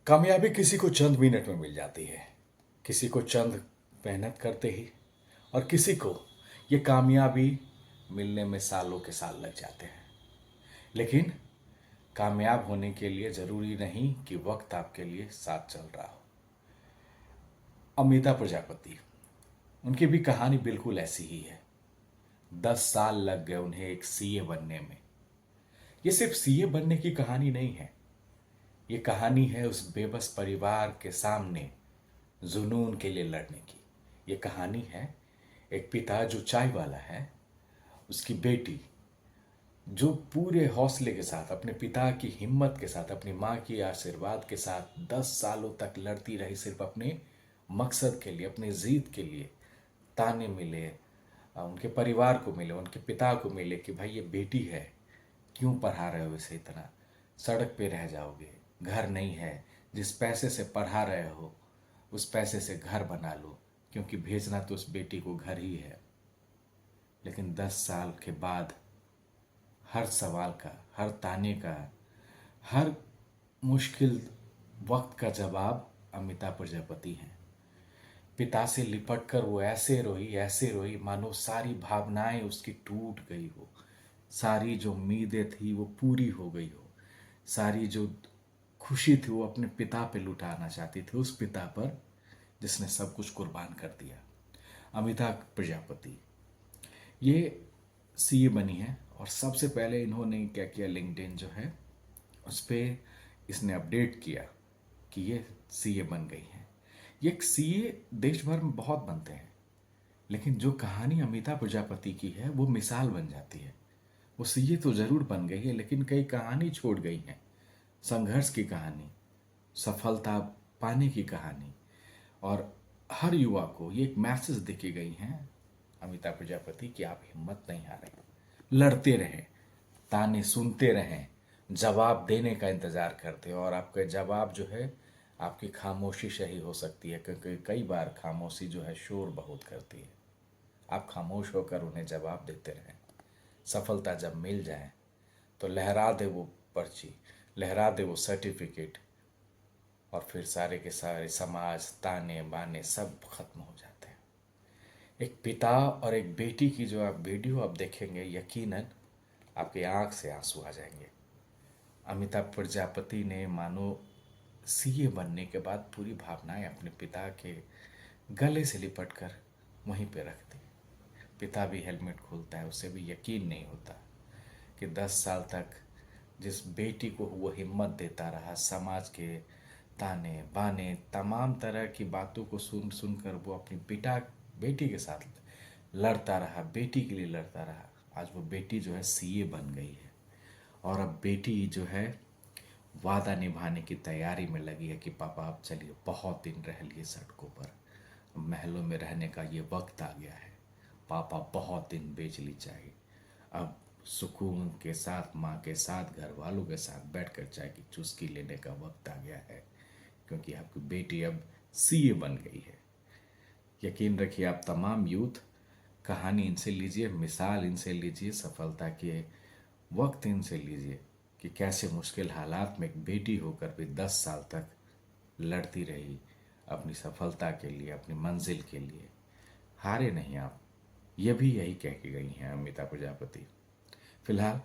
कामयाबी किसी को चंद मिनट में मिल जाती है, किसी को चंद मेहनत करते ही, और किसी को ये कामयाबी मिलने में सालों के साल लग जाते हैं। लेकिन कामयाब होने के लिए ज़रूरी नहीं कि वक्त आपके लिए साथ चल रहा हो। अमिता प्रजापति, उनकी भी कहानी बिल्कुल ऐसी ही है। 10 साल लग गए उन्हें एक सीए बनने में। ये सिर्फ सीए बनने की कहानी नहीं है, ये कहानी है उस बेबस परिवार के सामने जुनून के लिए लड़ने की। ये कहानी है एक पिता जो चाय वाला है, उसकी बेटी जो पूरे हौसले के साथ, अपने पिता की हिम्मत के साथ, अपनी माँ की आशीर्वाद के साथ 10 सालों तक लड़ती रही, सिर्फ अपने मकसद के लिए, अपने जीत के लिए। ताने मिले, उनके परिवार को मिले, उनके पिता को मिले कि भाई ये बेटी है, क्यों पढ़ा रहे हो इसे इतना, सड़क पे रह जाओगे, घर नहीं है, जिस पैसे से पढ़ा रहे हो उस पैसे से घर बना लो, क्योंकि भेजना तो उस बेटी को घर ही है। लेकिन 10 साल के बाद हर सवाल का, हर ताने का, हर मुश्किल वक्त का जवाब अमिता प्रजापति हैं। पिता से लिपट कर वो ऐसे रोई मानो सारी भावनाएं उसकी टूट गई हो, सारी जो उम्मीदें थी वो पूरी हो गई हो, सारी जो खुशी थी वो अपने पिता पे लुटाना चाहती थी, उस पिता पर जिसने सब कुछ कुर्बान कर दिया। अमिता प्रजापति ये सीए बनी है, और सबसे पहले इन्होंने क्या किया, लिंक्डइन जो है उस पर इसने अपडेट किया कि ये सीए बन गई है। ये सीए देश भर में बहुत बनते हैं, लेकिन जो कहानी अमिता प्रजापति की है वो मिसाल बन जाती है। वो सीए तो ज़रूर बन गई है, लेकिन कई कहानी छोड़ गई हैं, संघर्ष की कहानी, सफलता पाने की कहानी। और हर युवा को ये एक मैसेज देके गई हैं अमिता प्रजापति कि आप हिम्मत नहीं हारें, लड़ते रहें, ताने सुनते रहें, जवाब देने का इंतज़ार करते हैं। और आपका जवाब जो है आपकी खामोशी से ही हो सकती है, क्योंकि कई बार खामोशी जो है शोर बहुत करती है। आप खामोश होकर उन्हें जवाब देते रहें। सफलता जब मिल जाए तो लहरा दे वो पर्ची, लहरा दे वो सर्टिफिकेट, और फिर सारे के सारे समाज, ताने बाने सब खत्म हो जाते हैं। एक पिता और एक बेटी की जो आप वीडियो आप देखेंगे, यकीनन आपकी आंख से आंसू आ जाएंगे। अमिताभ प्रजापति ने मानो सीए बनने के बाद पूरी भावनाएं अपने पिता के गले से लिपट कर वहीं पे रख दी। पिता भी हेलमेट खोलता है, उसे भी यकीन नहीं होता कि 10 साल तक जिस बेटी को वो हिम्मत देता रहा, समाज के ताने बाने तमाम तरह की बातों को सुन सुनकर वो अपनी बेटी के साथ लड़ता रहा, बेटी के लिए लड़ता रहा। आज वो बेटी जो है सीए बन गई है, और अब बेटी जो है वादा निभाने की तैयारी में लगी है कि पापा अब चलिए, बहुत दिन रह लिए सड़कों पर, महलों में रहने का ये वक्त आ गया है। पापा बहुत दिन बेच ली चाय, अब सुकून के साथ, माँ के साथ, घर वालों के साथ बैठकर चाय की चुस्की लेने का वक्त आ गया है, क्योंकि आपकी बेटी अब सीए बन गई है। यकीन रखिए, आप तमाम यूथ कहानी इनसे लीजिए, मिसाल इनसे लीजिए, सफलता के वक्त इनसे लीजिए कि कैसे मुश्किल हालात में एक बेटी होकर भी 10 साल तक लड़ती रही अपनी सफलता के लिए, अपनी मंजिल के लिए। हारे नहीं आप। ये भी यही कह के गई हैं अमिता प्रजापति। फिलहाल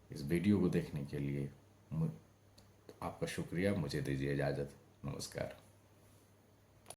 इस वीडियो को देखने के लिए आपका शुक्रिया। मुझे दीजिए इजाज़त। नमस्कार।